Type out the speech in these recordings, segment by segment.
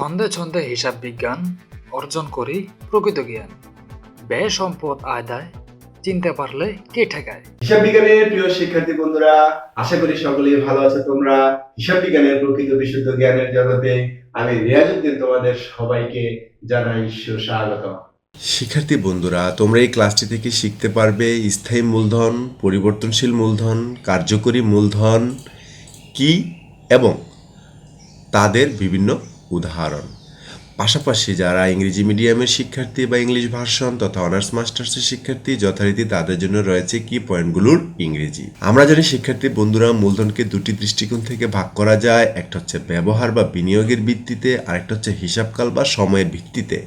ছন্দে ছন্দে হিসাব বিজ্ঞান অর্জন করি প্রকৃত জ্ঞান। ব্যয় সম্পদ আদায় চিনতে পারলে কে ঠেকায়। হিসাব বিজ্ঞানের প্রিয় শিক্ষার্থী বন্ধুরা, আশা করি সকলেই ভালো আছো তোমরা। হিসাব বিজ্ঞানের প্রকৃত বিশুদ্ধ জ্ঞানের জগতে আমি রিয়াজউদ্দিন তোমাদের সবাইকে জানাই সুস্বাগত। শিক্ষার্থী বন্ধুরা, তোমরা এই ক্লাসটি থেকে শিখতে পারবে স্থায়ী মূলধন, পরিবর্তনশীল মূলধন, কার্যকরী মূলধন কি এবং তাদের বিভিন্ন উদাহরণ। পাশাপাশি যারা ইংরেজি মিডিয়ামের শিক্ষার্থী বা ইংলিশ ভার্সন তথা অনার্স মাস্টার্সের শিক্ষার্থী, যথারীতি তাদের জন্য রয়েছে কি পয়েন্টগুলোর ইংরেজি। আমরা জানি শিক্ষার্থী বন্ধুরা, মূলধনকে দুটি দৃষ্টিকোণ থেকে ভাগ করা যায়। একটা হচ্ছে ব্যবহার বা বিনিয়োগের ভিত্তিতে, আরেকটা হচ্ছে হিসাবকাল বা সময়ের ভিত্তিতে।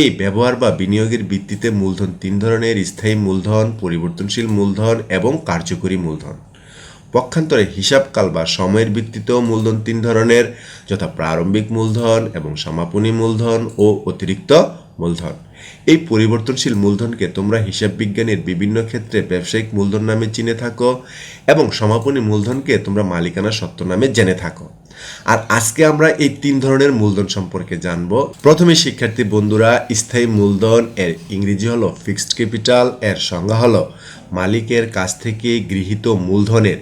এই ব্যবহার বা বিনিয়োগের ভিত্তিতে মূলধন তিন ধরনের: স্থায়ী মূলধন, পরিবর্তনশীল মূলধন এবং কার্যকরী মূলধন। পক্ষান্তরে হিসাবকাল বা সময়ের ভিত্তিতেও মূলধন তিন ধরনের, যথা প্রারম্ভিক মূলধন এবং সমাপনী মূলধন ও অতিরিক্ত মূলধন। এই পরিবর্তনশীল মূলধনকে তোমরা হিসাব বিজ্ঞানের বিভিন্ন ক্ষেত্রে ব্যবসায়িক মূলধন নামে চিনে থাকো এবং সমাপনী মূলধনকে তোমরা মালিকানা সত্ত্ব নামে জেনে থাকো। আর আজকে আমরা এই তিন ধরনের মূলধন সম্পর্কে জানব। প্রথমে শিক্ষার্থী বন্ধুরা, স্থায়ী মূলধন এর ইংরেজি হলো ফিক্সড ক্যাপিটাল। এর সংজ্ঞা হলো মালিকের কাছ থেকে গৃহীত মূলধনের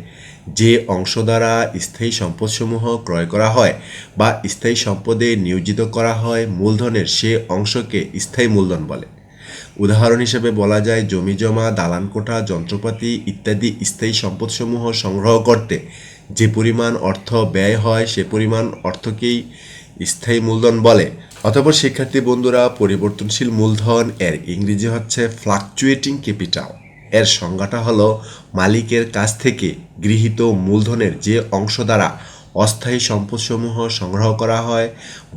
যে অংশ দ্বারা স্থায়ী সম্পদসমূহ ক্রয় করা হয় বা স্থায়ী সম্পদে নিয়োজিত করা হয়, মূলধনের সে অংশকে স্থায়ী মূলধন বলে। উদাহরণ হিসেবে বলা যায়, জমি জমা, দালান কোঠা, যন্ত্রপাতি ইত্যাদি স্থায়ী সম্পদসমূহ সংগ্রহ করতে যে পরিমাণ অর্থ ব্যয় হয় সে পরিমাণ অর্থকেই স্থায়ী মূলধন বলে। অতঃপর শিক্ষার্থী বন্ধুরা, পরিবর্তনশীল মূলধন এর ইংরেজি হচ্ছে ফ্লাকচুয়েটিং ক্যাপিটাল। এর সংজ্ঞাটা হলো মালিকের কাছ থেকে গৃহীত মূলধনের যে অংশ দ্বারা অস্থায়ী সম্পদসমূহ সংগ্রহ করা হয়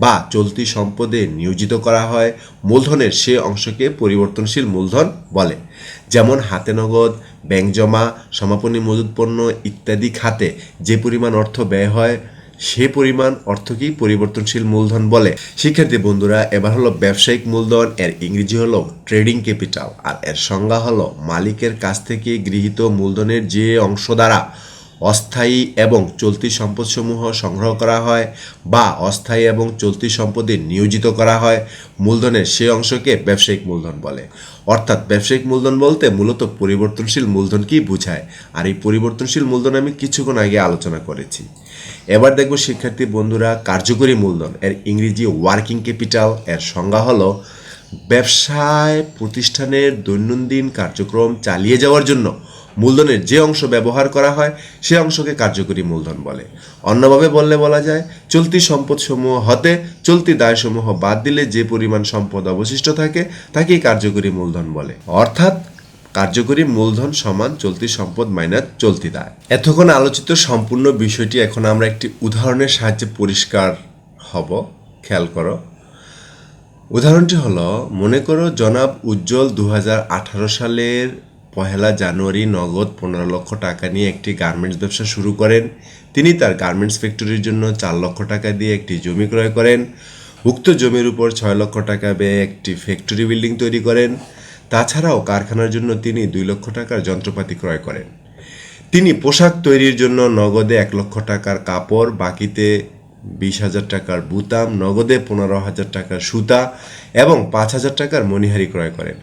বা চলতি সম্পদে নিয়োজিত করা হয়, মূলধনের সে অংশকে পরিবর্তনশীল মূলধন বলে। যেমন হাতে নগদ, ব্যাংক জমা, সমাপনী মজুত পণ্য ইত্যাদি খাতে যে পরিমাণ অর্থ ব্যয় হয় সে পরিমাণ অর্থকেই পরিবর্তনশীল মূলধন বলে। শিক্ষার্থী বন্ধুরা, এবার হলো ব্যবসায়িক মূলধন। এর ইংরেজি হলো ট্রেডিং ক্যাপিটাল। আর এর সংজ্ঞা হলো মালিকের কাছ থেকে গৃহীত মূলধনের যে অংশ দ্বারা অস্থায়ী এবং চলতি সম্পদসমূহ সংগ্রহ করা হয় বা অস্থায়ী এবং চলতি সম্পদে নিয়োজিত করা হয়, মূলধনের সে অংশকে ব্যবসায়িক মূলধন বলে। অর্থাৎ ব্যবসায়িক মূলধন বলতে মূলত পরিবর্তনশীল মূলধনকেই বোঝায়। আর এই পরিবর্তনশীল মূলধন আমি কিছুক্ষণ আগে আলোচনা করেছি। এবার দেখব শিক্ষার্থী বন্ধুরা, কার্যকরী মূলধন। এর ইংরেজি ওয়ার্কিং ক্যাপিটাল। এর সংজ্ঞা হলো ব্যবসায় প্রতিষ্ঠানের দৈনন্দিন কার্যক্রম চালিয়ে যাওয়ার জন্য মূলধনের যে অংশ ব্যবহার করা হয় সে অংশকে কার্যকরী মূলধন বলে। অন্যভাবে বললে বলা যায়, চলতি সম্পদসমূহ হতে চলতি দায়সমূহ বাদ দিলে যে পরিমাণ সম্পদ অবশিষ্ট থাকে তাকেই কার্যকরী মূলধন বলে। অর্থাৎ কার্যকরী মূলধন সমান চলতি সম্পদ মাইনাস চলতি দায়। এতক্ষণ আলোচিত সম্পূর্ণ বিষয়টি এখন আমরা একটি উদাহরণের সাহায্যে পরিষ্কার হব। খেয়াল করো। উদাহরণটি হলো, মনে করো জনাব উজ্জ্বল 2018 সালের 1 জানুয়ারি নগদ 15 লক্ষ টাকা নিয়ে একটি গার্মেন্টস ব্যবসা শুরু করেন। তিনি তার গার্মেন্টস ফ্যাক্টরির জন্য 4 লক্ষ টাকা দিয়ে একটি জমি ক্রয় করেন। উক্ত জমির উপর 6 লক্ষ টাকা ব্যয়ে একটি ফ্যাক্টরি বিল্ডিং তৈরি করেন। তাছাড়াও কারখানার জন্য তিনি 2 লক্ষ টাকার যন্ত্রপাতি ক্রয় করেন। তিনি পোশাক তৈরির জন্য নগদে 1 লক্ষ টাকার কাপড়, বাকিতে 20,000 টাকার বুতাম, নগদে 15,000 টাকার সুতা এবং 5,000 টাকার মণিহারি ক্রয় করেন।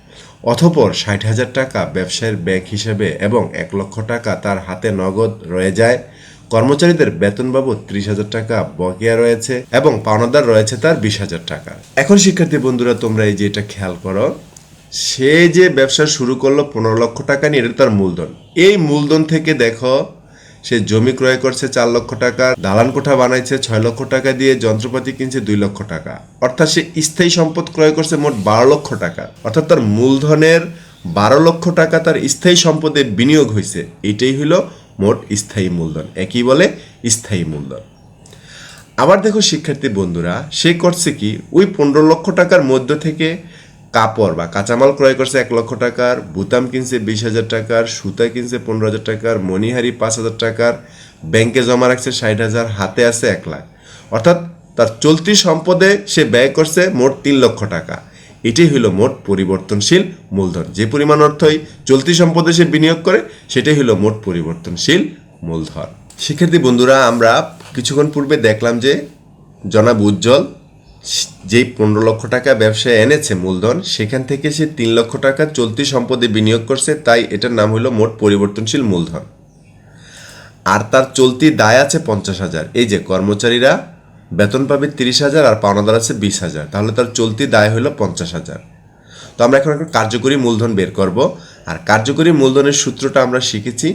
অতঃপর 60,000 টাকা ব্যবসায়ের ব্যাংক হিসাবে এবং 1 লক্ষ টাকা তার হাতে নগদ রয়ে যায়। কর্মচারীদের বেতন বাবদ 30,000 টাকা বকেয়া রয়েছে এবং পাওনাদার রয়েছে তার 20,000 টাকা। এখন শিক্ষার্থী বন্ধুরা, তোমরা এই যে এটা খেয়াল করো, সে যে ব্যবসা শুরু করলো 15 লক্ষ টাকা নিয়ে, এটা তার মূলধন। এই মূলধন থেকে দেখো সে জমি ক্রয় করছে 4 লক্ষ টাকা, দালান কোঠা বানাইছে 6 লক্ষ টাকা দিয়ে, যন্ত্রপাতি কিনছে 2 লক্ষ টাকা। অর্থাৎ সে স্থায়ী সম্পদ ক্রয় করছে মোট 12 লক্ষ টাকা। অর্থাৎ তার মূলধনের 12 লক্ষ টাকা তার স্থায়ী সম্পদে বিনিয়োগ হয়েছে। এটাই হলো মোট স্থায়ী মূলধন। একই বলে স্থায়ী মূলধন। আবার দেখো শিক্ষার্থী বন্ধুরা, সে করছে কি, ওই 15 লক্ষ টাকার মধ্য থেকে কাপড় বা কাঁচামাল ক্রয় করছে 1 লক্ষ টাকার, বুতাম কিনছে 20,000 টাকার, সুতা কিনছে 15,000 টাকার, মণিহারি 5,000 টাকার, ব্যাংকে জমা রাখছে 60,000, হাতে আছে 1 লাখ। অর্থাৎ তার চলতি সম্পদে সে ব্যয় করছে মোট 3 লক্ষ টাকা। এটাই হলো মোট পরিবর্তনশীল মূলধন। যে পরিমাণ অর্থই চলতি সম্পদে সে বিনিয়োগ করে সেটাই হলো মোট পরিবর্তনশীল মূলধন। শিক্ষার্থী বন্ধুরা, আমরা কিছুক্ষণ পূর্বে দেখলাম যে জনাব উজ্জ্বল যেই 15 লক্ষ টাকা ব্যবসায় এনেছে মূলধন, সেখান থেকে সে 3 লক্ষ টাকা চলতি সম্পদে বিনিয়োগ করছে, তাই এটার নাম হলো মোট পরিবর্তনশীল মূলধন। আর তার চলতি দায় আছে 50,000। এই যে কর্মচারীরা বেতন পাবে 30,000 আর পাওনাদার আছে 20,000, তাহলে তার চলতি দায় হলো 50,000। তো আমরা এখন একটা কার্যকরী মূলধন বের করব। আর কার্যকরী মূলধনের সূত্রটা আমরা শিখেছি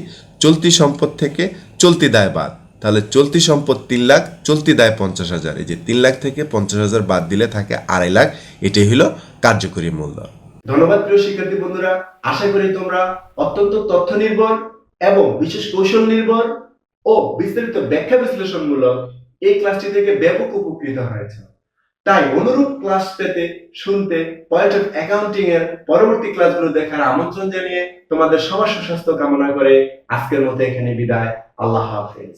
চলতি সম্পদ থেকে চলতি দায় বাদ। তাহলে চলতি সম্পদ 3 লাখ, চলতি দায় 50,000। এই যে 3 লাখ থেকে 50,000 বাদ দিলে থাকে 2.5 লাখ। এটাই হলো কার্যকরী মূলধন। ধন্যবাদ প্রিয় শিক্ষার্থী বন্ধুরা, আশা করি তোমরা অত্যন্ত তথ্য নির্ভর এবং বিশেষ কৌশল নির্ভর ও বিস্তারিত ব্যাখ্যা বিশ্লেষণমূলক এই ক্লাসটি থেকে ব্যাপক উপকৃত হয়েছে। তাই অনুরূপ ক্লাস পেতে, শুনতে পয়েন্ট অফ অ্যাকাউন্টিং এর পরবর্তী ক্লাসগুলো দেখার আমন্ত্রণ জানিয়ে তোমাদের সবার সুস্বাস্থ্য কামনা করে আজকের মতো এখানে বিদায়। আল্লাহ হাফেজ।